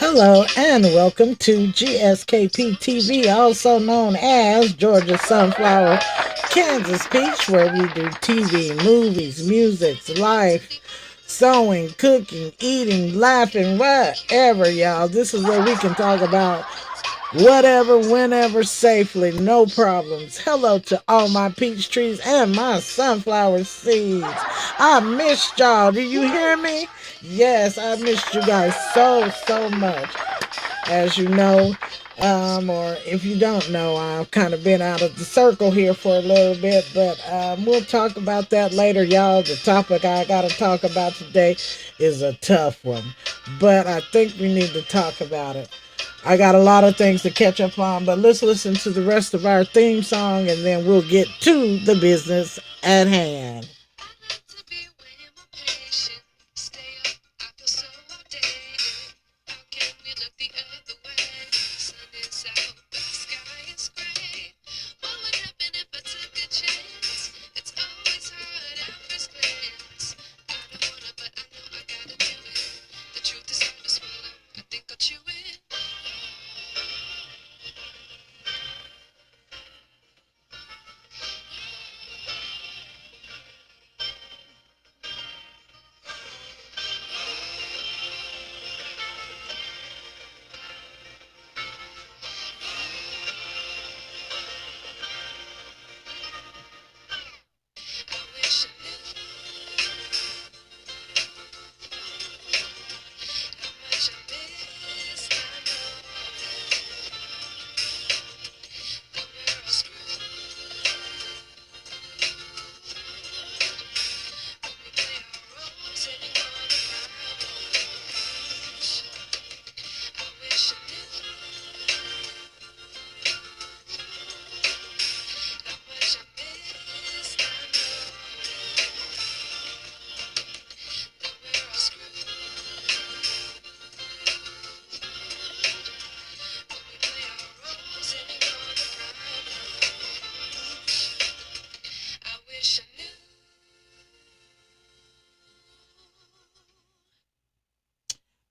Hello and welcome to GSKP TV, also known as Georgia Sunflower, Kansas Peach, where we do TV, movies, music, life, sewing, cooking, eating, laughing, whatever, y'all. This is where we can talk about whatever, whenever, safely, no problems. Hello to all my peach trees and my sunflower seeds. I missed y'all. Do you hear me? Yes, I missed you guys so much. As you know, or if you don't know, I've kind of been out of the circle here for a little bit, but we'll talk about that later, y'all. The topic I got to talk about today is a tough one, but I think we need to talk about it. I got a lot of things to catch up on, but let's listen to the rest of our theme song and then we'll get to the business at hand.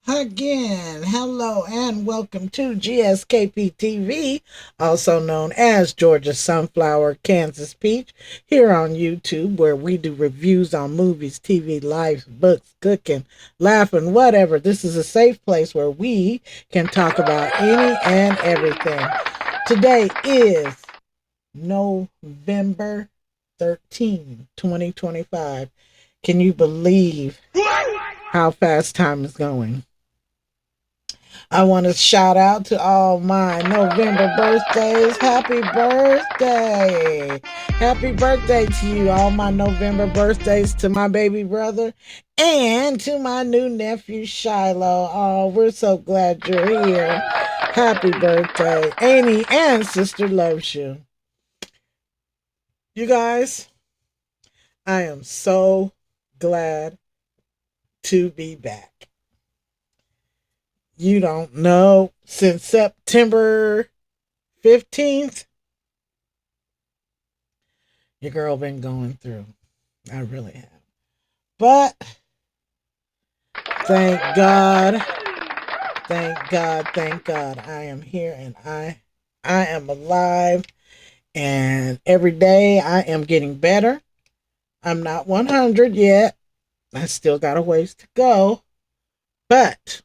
Again, hello and welcome to GSKP TV, also known as Georgia Sunflower, Kansas Peach, here on YouTube, where we do reviews on movies, TV, life, books, cooking, laughing, whatever. This is a safe place where we can talk about any and everything. Today is November 13, 2025. Can you believe how fast time is going? I want to shout out to all my November birthdays. Happy birthday! Happy birthday to you, all my November birthdays, to my baby brother and to my new nephew Shiloh. Oh, we're so glad you're here. Happy birthday. Annie and sister loves you. You guys, I am so glad to be back. You don't know, since September 15th, your girl been going through. I really have. But thank God, thank God I am here and I am alive, and every day I am getting better. I'm not 100 yet. I still got a ways to go, but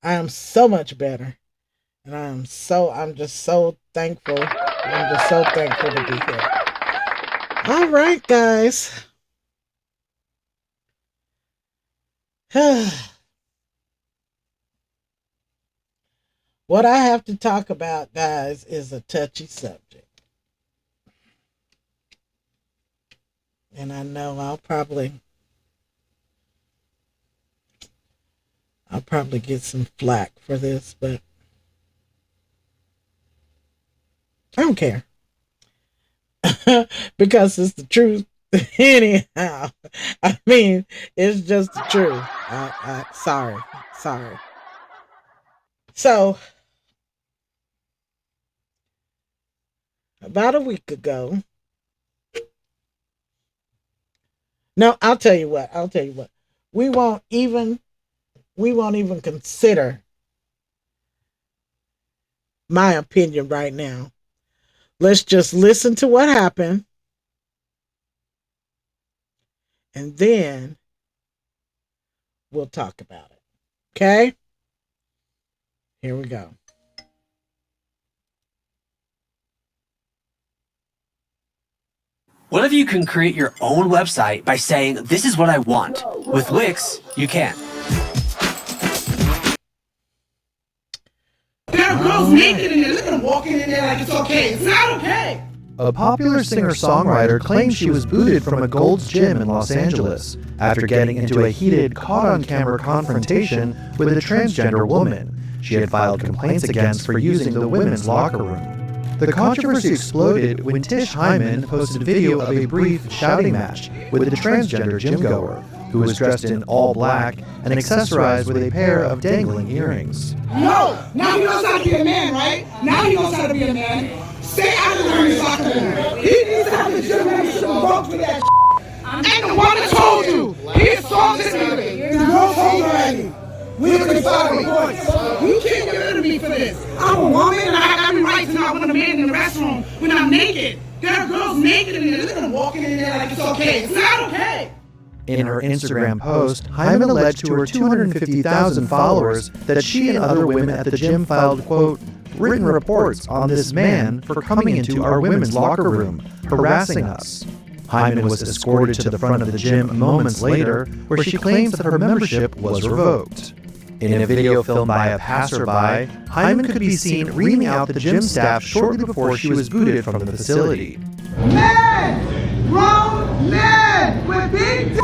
I am so much better. And I'm just so thankful. I'm just so thankful to be here. All right, guys. What I have to talk about, guys, is a touchy subject. And I know I'll probably get some flack for this, but I don't care. Because it's the truth. Anyhow, I mean, it's just the truth. Sorry. So, about a week ago, no, I'll tell you what. We won't even consider My opinion right now. Let's just listen to what happened and then we'll talk about it. Okay? Here we go. What if you can create your own website by saying, this is what I want? With Wix, you can. There are girls naked in there. Look at them walking in there like it's okay. It's not okay. A popular singer-songwriter claimed she was booted from a Gold's Gym in Los Angeles after getting into a heated, caught-on-camera confrontation with a transgender woman she had filed complaints against for using the women's locker room. The controversy exploded when Tish Hyman posted video of a brief shouting match with a transgender gym-goer who was dressed in all black and accessorized with a pair of dangling earrings. No! Now he knows how to be a man, right? Now he knows how to be a man. Stay out of the women's locker room. He needs to have the gym membership revoked for that. And the one that told you, he assaulted me. The girl told her already. We already filed reports. You can't get rid of me for this. I'm a woman and I have every right to not want a man in the restroom when I'm naked. There are girls naked in there. Look at them walking in there like it's okay. It's not okay. In her Instagram post, Hyman alleged to her 250,000 followers that she and other women at the gym filed, quote, written reports on this man for coming into our women's locker room, harassing us. Hyman was escorted to the front of the gym moments later, where she claims that her membership was revoked. In a video filmed by a passerby, Hyman could be seen reaming out the gym staff shortly before she was booted from the facility. Men! Grown men with big dicks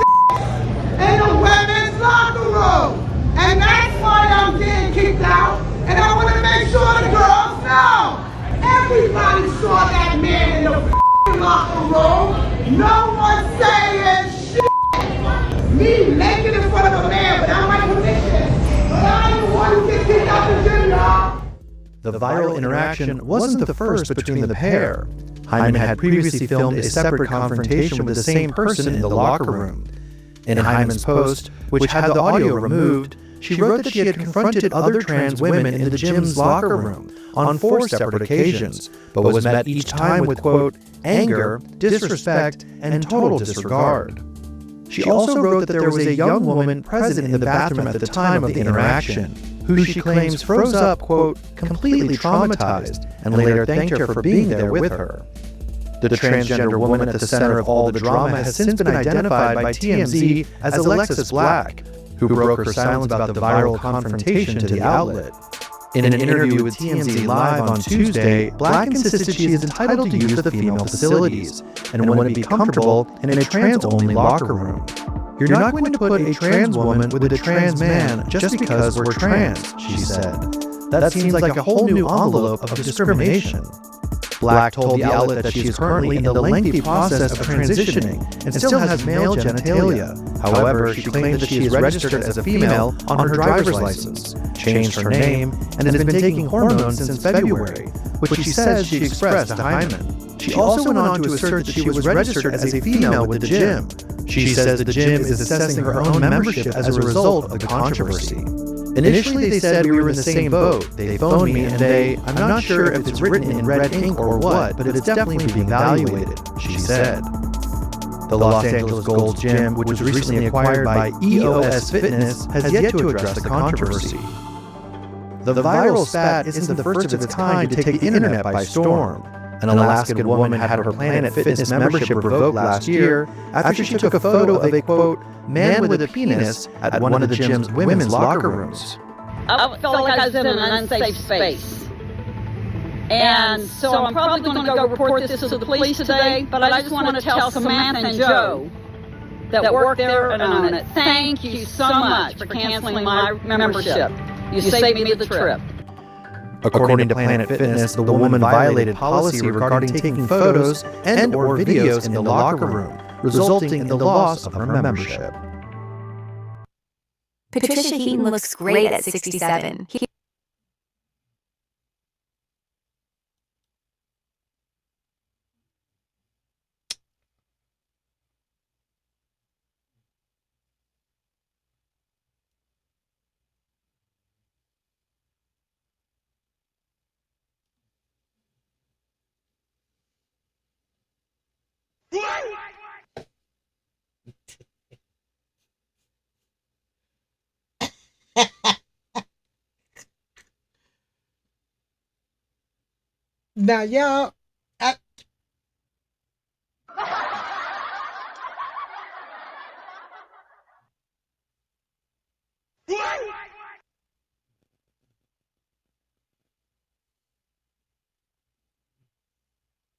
in the women's locker room! And that's why I'm getting kicked out, and I want to make sure the girls know! Everybody saw that man in the locker room! No one's saying shit! Me naked in front of a man without my permission! But I'm the one who gets kicked out the gym, y'all! The viral interaction wasn't the first between the pair. Hyman had previously filmed a separate confrontation with the same person in the locker room. In Hyman's post, which had the audio removed, she wrote that she had confronted other trans women in the gym's locker room on 4 separate occasions, but was met each time with, quote, anger, disrespect, and total disregard. She also wrote that there was a young woman present in the bathroom at the time of the interaction, who she claims froze up, quote, completely traumatized, and later thanked her for being there with her. The transgender woman at the center of all the drama has since been identified by TMZ as Alexis Black, who broke her silence about the viral confrontation to the outlet. In an interview with TMZ Live on Tuesday, Black insisted she is entitled to use the female facilities and wouldn't be comfortable in a trans-only locker room. You're not going to put a trans woman with a trans man just because we're trans, she said. That seems like a whole new envelope of discrimination. Black told the outlet that she is currently in the lengthy process of transitioning and still has male genitalia. However, she claimed that she is registered as a female on her driver's license, changed her name, and has been taking hormones since February, which she says she expressed to Hyman. She also went on to assert that she was registered as a female with the gym. She says the gym is assessing her own membership as a result of the controversy. Initially, they said we were in the same boat. They phoned me and I'm not sure if it's written in red ink or what, but it's definitely being evaluated, she said. The Los Angeles Gold's Gym, which was recently acquired by EOS Fitness, has yet to address the controversy. The viral spat isn't the first of its kind to take the internet by storm. An Alaskan woman had her Planet Fitness membership revoked last year after she took a photo of a, quote, man with a penis at one of the gym's women's locker rooms. I felt like I was in an unsafe space. And so I'm probably going to go report this to the police today, but I just want to tell Samantha and Joe that work there and on it, thank you so much for canceling my membership. You saved me the trip. According to Planet Fitness, the woman violated policy regarding taking photos and or videos in the locker room, resulting in the loss of her membership. Patricia Heaton looks great at 67. Now, y'all, I,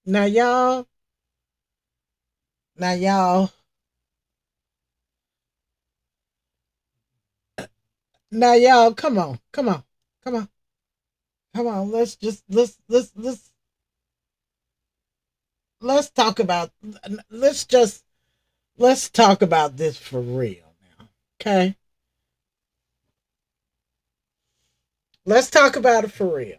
now, y'all, now, y'all, now, y'all, come on, come on, come on, come on. Let's talk about, let's just, let's talk about this for real now. Okay. Let's talk about it for real.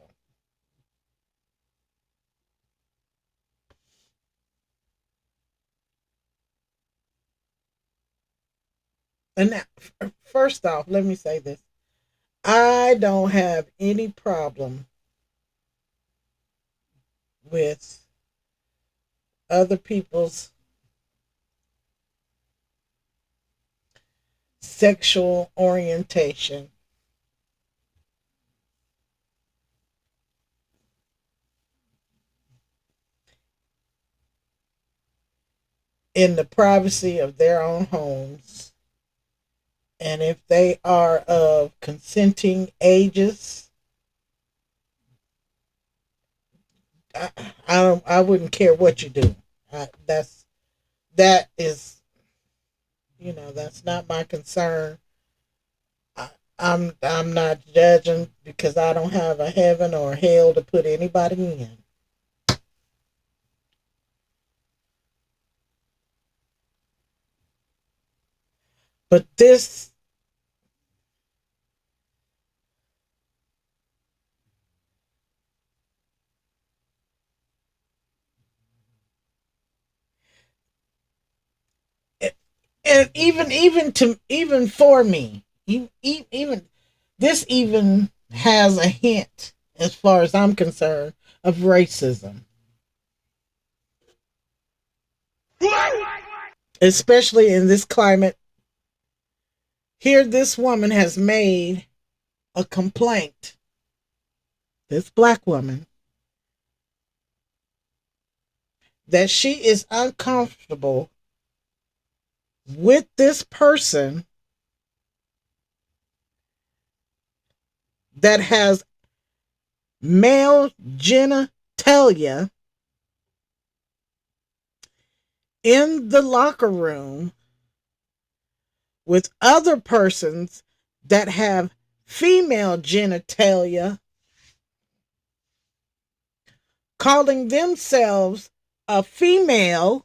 And now, first off, let me say this. I don't have any problem with other people's sexual orientation in the privacy of their own homes. And if they are of consenting ages, I, I wouldn't care what you do. That is, that's not my concern. I'm not judging because I don't have a heaven or hell to put anybody in. But this, and even for me, even this even has a hint, as far as I'm concerned, of racism, especially in this climate. Here, this woman has made a complaint. This black woman, that she is uncomfortable with this person that has male genitalia in the locker room with other persons that have female genitalia, calling themselves a female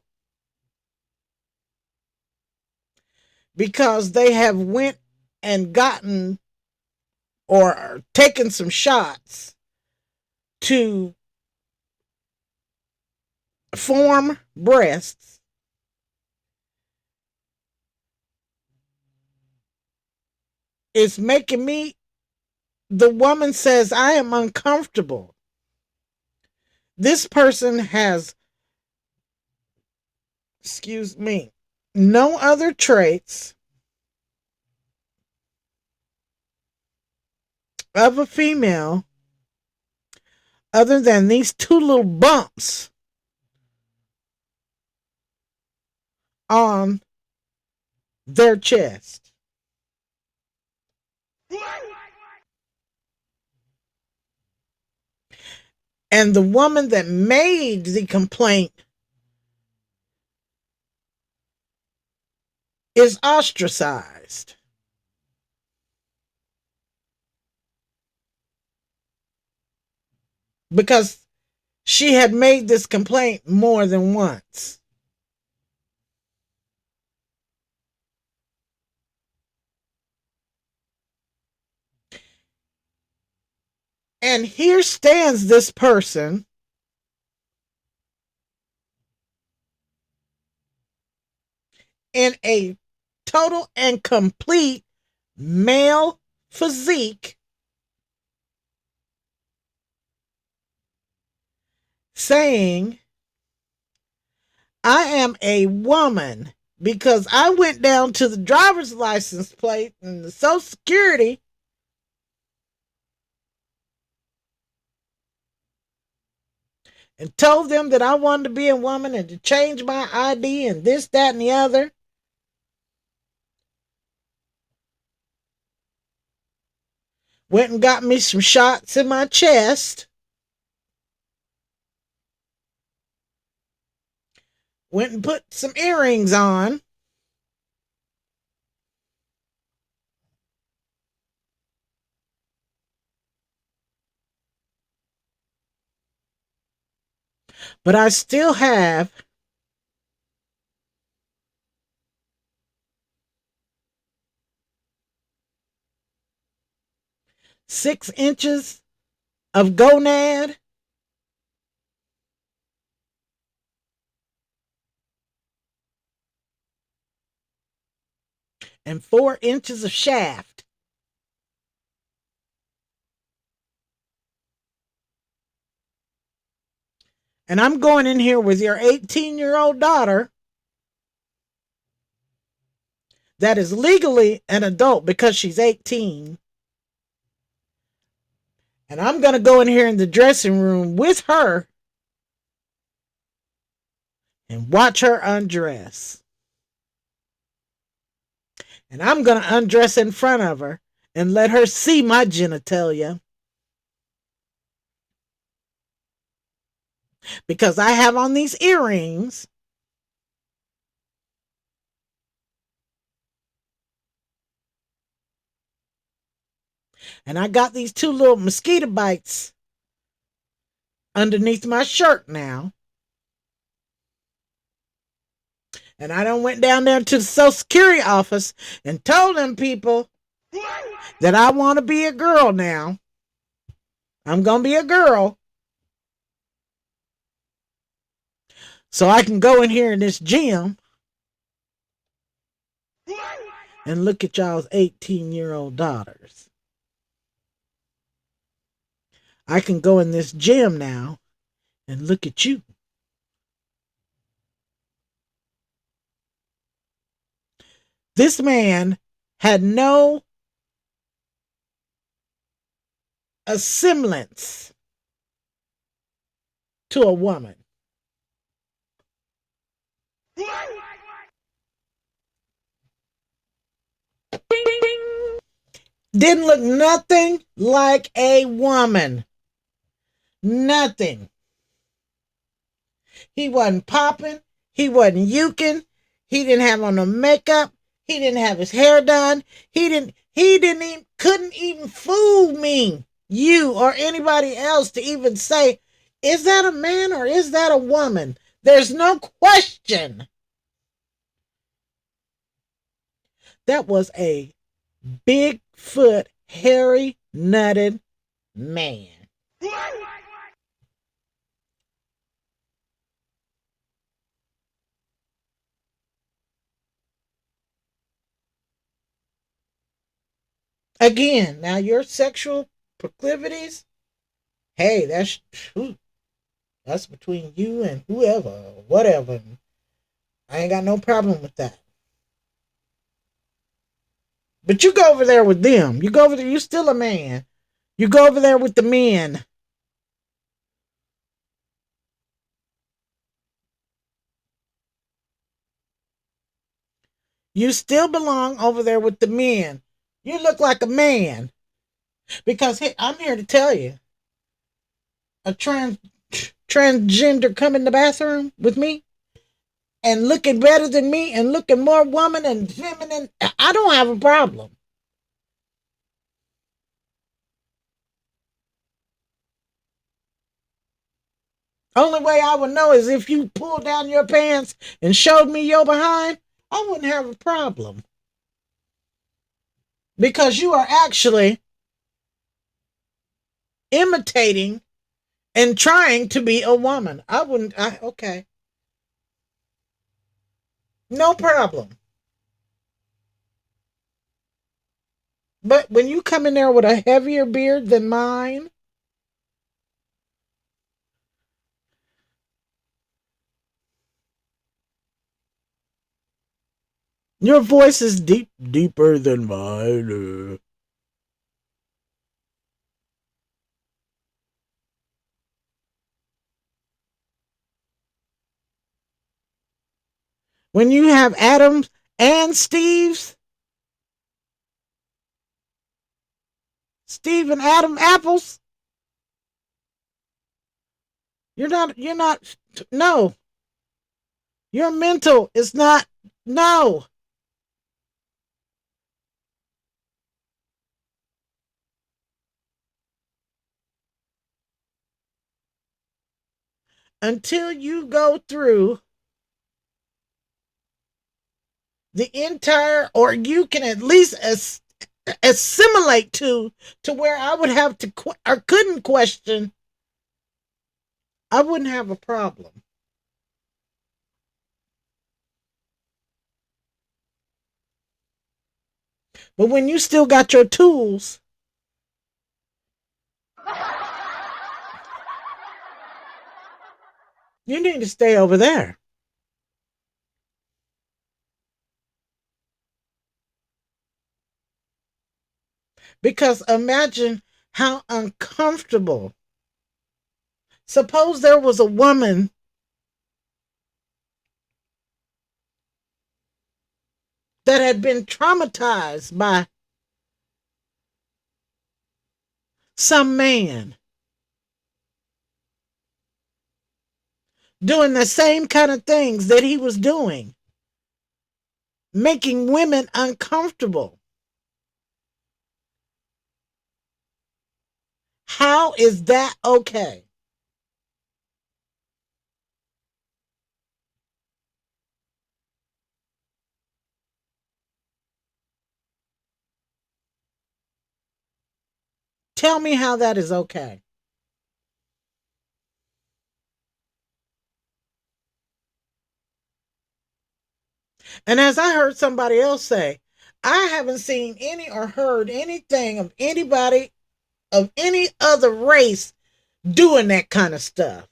because they have went and gotten or taken some shots to form breasts, is making me, the woman says, I am uncomfortable. This person has, excuse me, no other traits of a female other than these two little bumps on their chest. And the woman that made the complaint is ostracized. Because she had made this complaint more than once. And here stands this person in a total and complete male physique, saying, I am a woman because I went down to the driver's license plate and the Social Security and told them that I wanted to be a woman and to change my ID and this, that, and the other. Went and got me some shots in my chest. Went and put some earrings on. But I still have 6 inches of gonad and 4 inches of shaft. And I'm going in here with your 18-year-old daughter that is legally an adult because she's 18. And I'm going to go in here in the dressing room with her and watch her undress. And I'm going to undress in front of her and let her see my genitalia. Because I have on these earrings. And I got these 2 little mosquito bites underneath my shirt now. And I done went down there to the Social Security office and told them people that I want to be a girl now. I'm going to be a girl. So I can go in here in this gym and look at y'all's 18-year-old daughters. I can go in this gym now and look at you. This man had no semblance to a woman. Didn't look nothing like a woman. Nothing. He wasn't popping. He wasn't yuking. He didn't have on no makeup. He didn't have his hair done. Couldn't even fool me, you or anybody else to even say, is that a man or is that a woman? There's no question. That was a Bigfoot, hairy, nutted man. Again, now your sexual proclivities, hey, that's between you and whoever, whatever. I ain't got no problem with that. But you go over there with them. You go over there, you're still a man. You go over there with the men. You still belong over there with the men. You look like a man. Because I'm here to tell you, a transgender come in the bathroom with me and looking better than me and looking more woman and feminine, I don't have a problem. Only way I would know is if you pulled down your pants and showed me your behind, I wouldn't have a problem. Because you are actually imitating and trying to be a woman. Okay. No problem. But when you come in there with a heavier beard than mine, your voice is deeper than mine. When you have Adam and Steve and Adam apples, you're not, no, your mental is not, no. Until you go through the entire, or you can at least assimilate to where I would have to or couldn't question, I wouldn't have a problem. But when you still got your tools, you need to stay over there. Because imagine how uncomfortable. Suppose there was a woman that had been traumatized by some man doing the same kind of things that he was doing, making women uncomfortable. How is that okay? Tell me how that is okay. And as I heard somebody else say, I haven't seen any or heard anything of anybody of any other race doing that kind of stuff.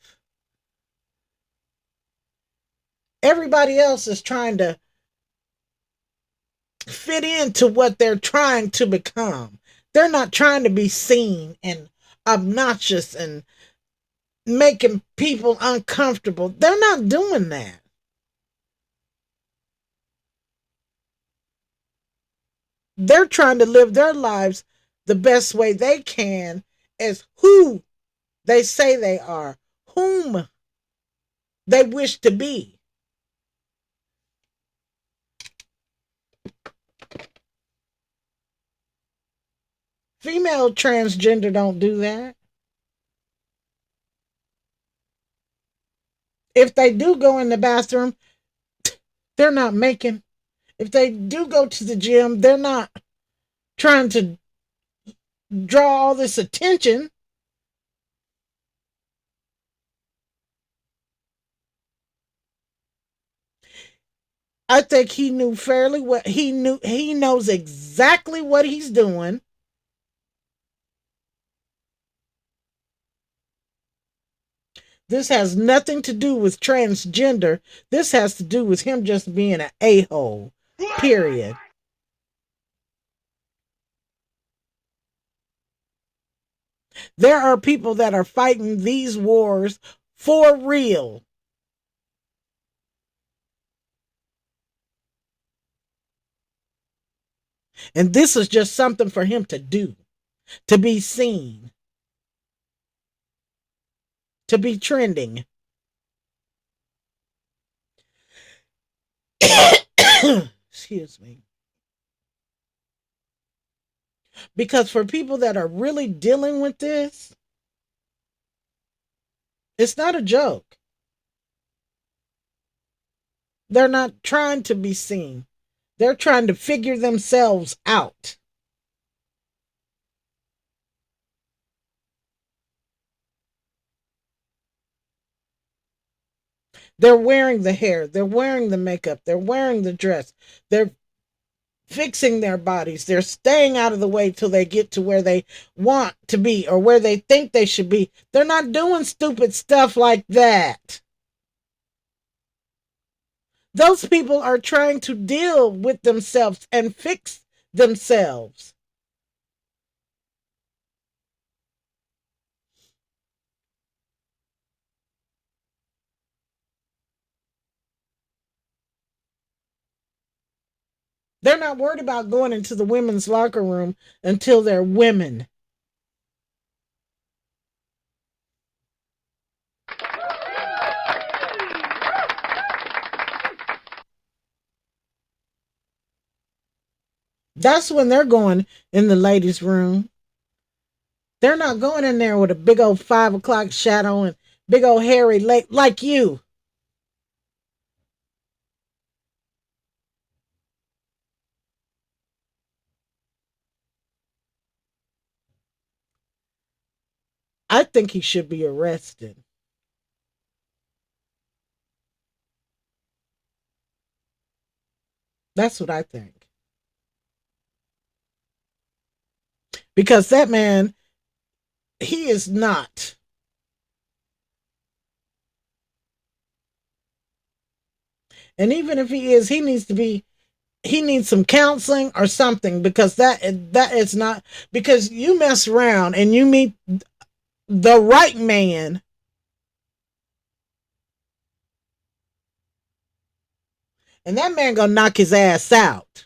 Everybody else is trying to fit into what they're trying to become. They're not trying to be seen and obnoxious and making people uncomfortable. They're not doing that. They're trying to live their lives the best way they can as who they say they are, whom they wish to be. Female transgender don't do that. If they do go in the bathroom, they're not making. If they do go to the gym, they're not trying to draw all this attention. I think he knew fairly what he knew. He knows exactly what he's doing. This has nothing to do with transgender. This has to do with him just being an a-hole. Period. There are people that are fighting these wars for real. And this is just something for him to do, to be seen, to be trending. Excuse me. Because for people that are really dealing with this, it's not a joke. They're not trying to be seen. They're trying to figure themselves out. They're wearing the hair, they're wearing the makeup, they're wearing the dress, they're fixing their bodies, they're staying out of the way till they get to where they want to be or where they think they should be. They're not doing stupid stuff like that. Those people are trying to deal with themselves and fix themselves. They're not worried about going into the women's locker room until they're women. That's when they're going in the ladies' room. They're not going in there with a big old 5 o'clock shadow and big old hairy leg like you. I think he should be arrested. That's what I think. Because that man, he is not. And even if he is, he needs some counseling or something because that is not because you mess around and you meet the right man and that man gonna knock his ass out.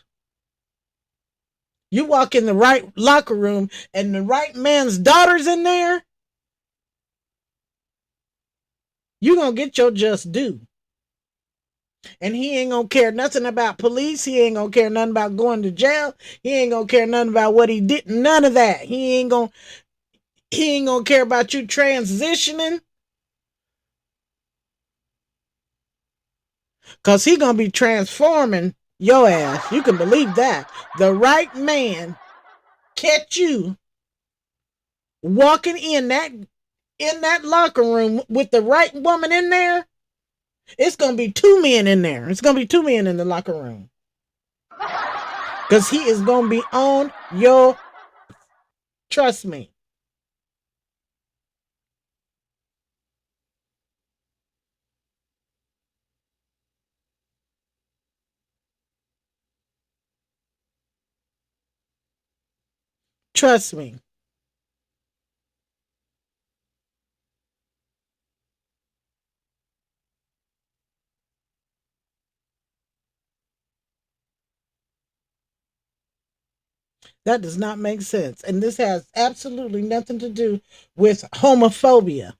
You walk in the right locker room and the right man's daughter's in there, you gonna get your just due. And he ain't gonna care nothing about police. He ain't gonna care nothing about going to jail. He ain't gonna care nothing about what he did. None of that. He ain't gonna care about you transitioning. Cause he gonna be transforming your ass. You can believe that. The right man catch you walking in that locker room with the right woman in there. It's gonna be two men in there. It's gonna be two men in the locker room. Cause he is gonna be on your trust me. Trust me. That does not make sense. And this has absolutely nothing to do with homophobia.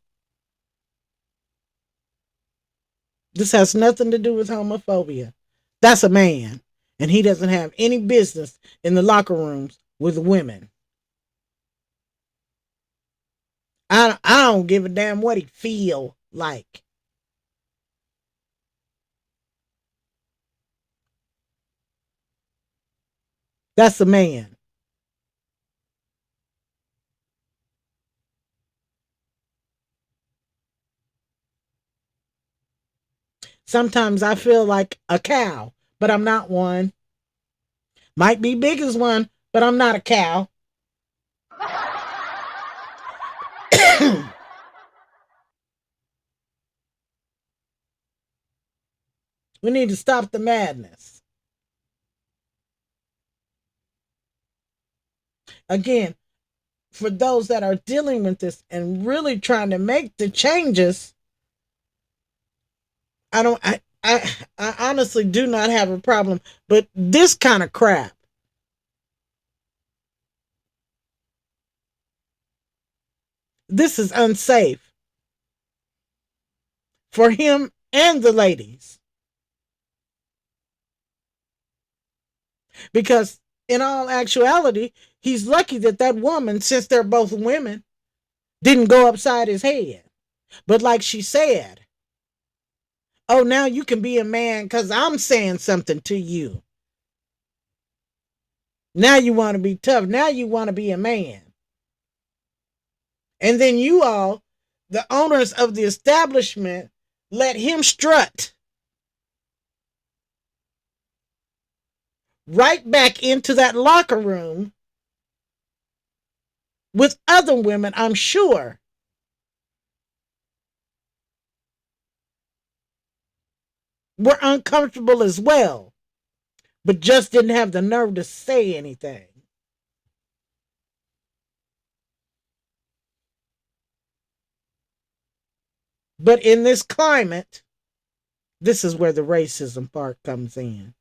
This has nothing to do with homophobia. That's a man. And he doesn't have any business in the locker rooms with women. I don't give a damn what he feel like. That's a man. Sometimes I feel like a cow, but I'm not one. Might be big as one, but I'm not a cow. We need to stop the madness. Again, for those that are dealing with this and really trying to make the changes, I don't I honestly do not have a problem, but this kind of crap, this is unsafe for him and the ladies. Because in all actuality, he's lucky that that woman, since they're both women, didn't go upside his head. But like she said, oh, now you can be a man because I'm saying something to you. Now you want to be tough. Now you want to be a man. And then you all, the owners of the establishment, let him strut right back into that locker room with other women, I'm sure. Were uncomfortable as well, but just didn't have the nerve to say anything. But in this climate, this is where the racism part comes in.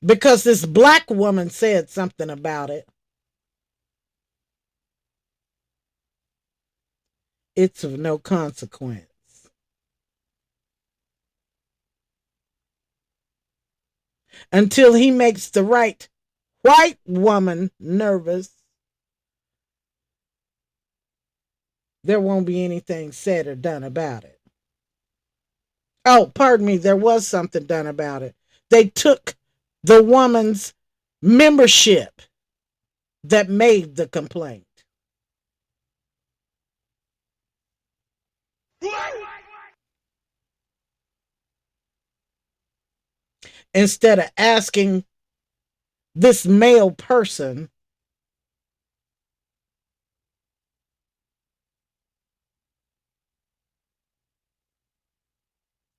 because this black woman said something about it, it's of no consequence. Until he makes the right white woman nervous, there won't be anything said or done about it. Oh, pardon me, there was something done about it. They took the woman's membership that made the complaint. Instead of asking this male person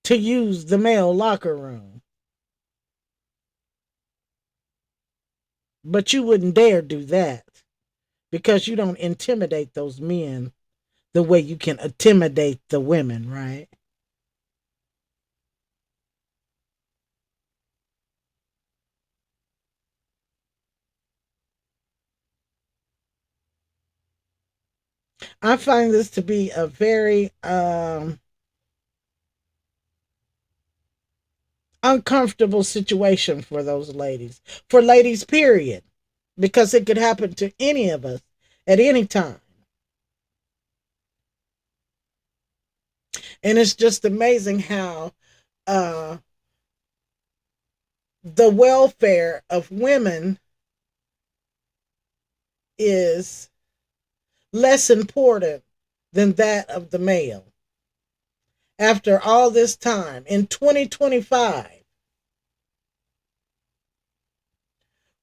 to use the male locker room. But you wouldn't dare do that because you don't intimidate those men the way you can intimidate the women, right? I find this to be a very uncomfortable situation for those ladies. For ladies, period. Because it could happen to any of us at any time. And it's just amazing how uh, the welfare of women is less important than that of the male. After all this time, in 2025,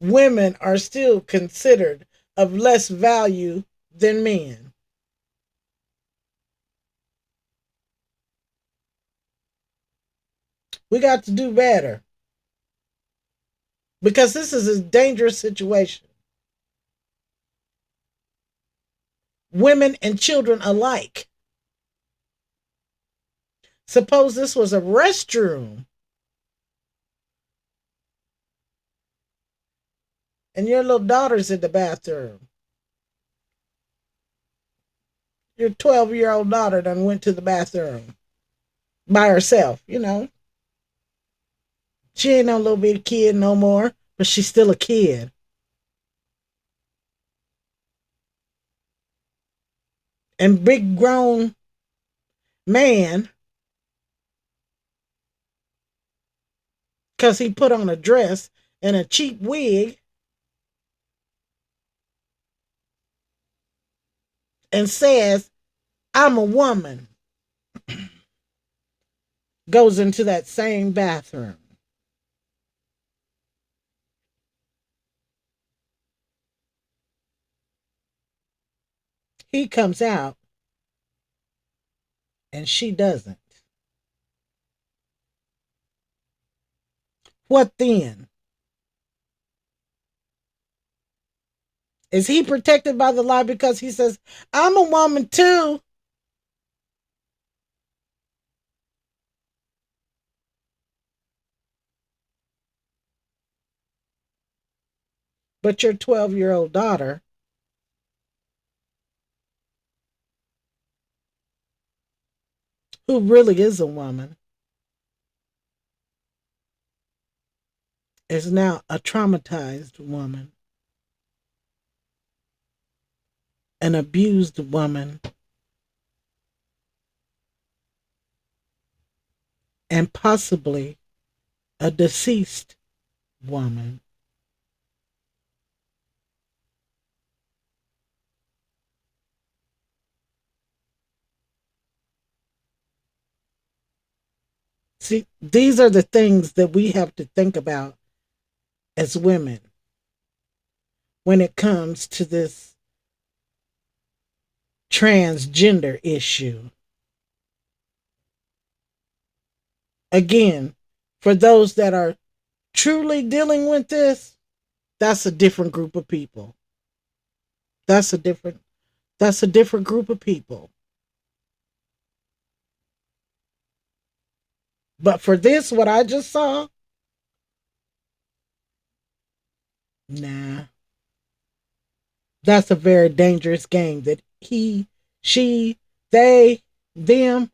women are still considered of less value than men. We got to do better because this is a dangerous situation. Women and children alike. Suppose this was a restroom and your little daughter's in the bathroom. Your 12-year-old daughter done went to the bathroom by herself, you know. She ain't no little bitty kid no more, but she's still a kid. And big grown man, because he put on a dress and a cheap wig and says, I'm a woman, goes into that same bathroom. He comes out and she doesn't. What then? Is he protected by the law because he says, I'm a woman too? But your 12-year-old daughter, who really is a woman, is now a traumatized woman, an abused woman, and possibly a deceased woman. See, these are the things that we have to think about as women when it comes to this transgender issue. Again, for those that are truly dealing with this, that's a different group of people. That's a different group of people. But for this, what I just saw, Nah, that's a very dangerous game that he, she, they, them,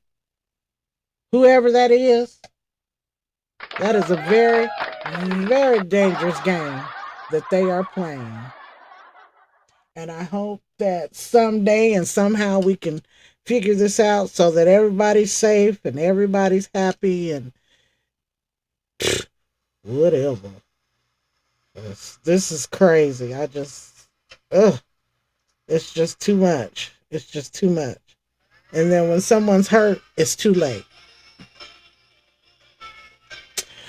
whoever that is, that is a very, very dangerous game that they are playing. And I hope that someday and somehow we can figure this out so that everybody's safe and everybody's happy and whatever. This is crazy. Ugh, it's just too much. It's just too much. And then when someone's hurt, it's too late.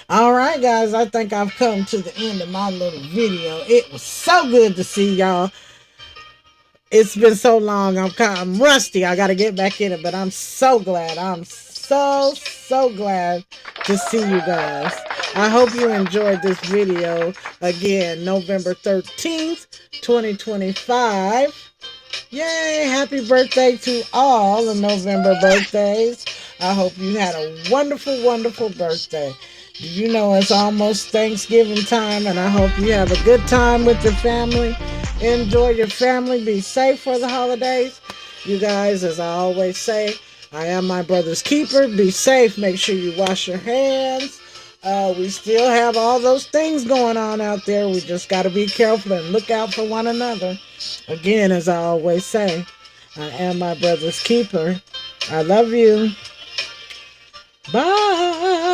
All right, guys, I think I've come to the end of my little video. It was so good to see y'all. It's been so long. I'm rusty. I got to get back in it, but I'm so glad. I'm so glad to see you guys. I hope you enjoyed this video. Again, November 13th, 2025. Yay! Happy birthday to all the November birthdays. I hope you had a wonderful, wonderful birthday. You know it's almost Thanksgiving time, and I hope you have a good time with your family. Enjoy your family. Be safe for the holidays. You guys, as I always say, I am my brother's keeper. Be safe. Make sure you wash your hands. We still have all those things going on out there. We just got to be careful and look out for one another. Again, as I always say, I am my brother's keeper. I love you. Bye.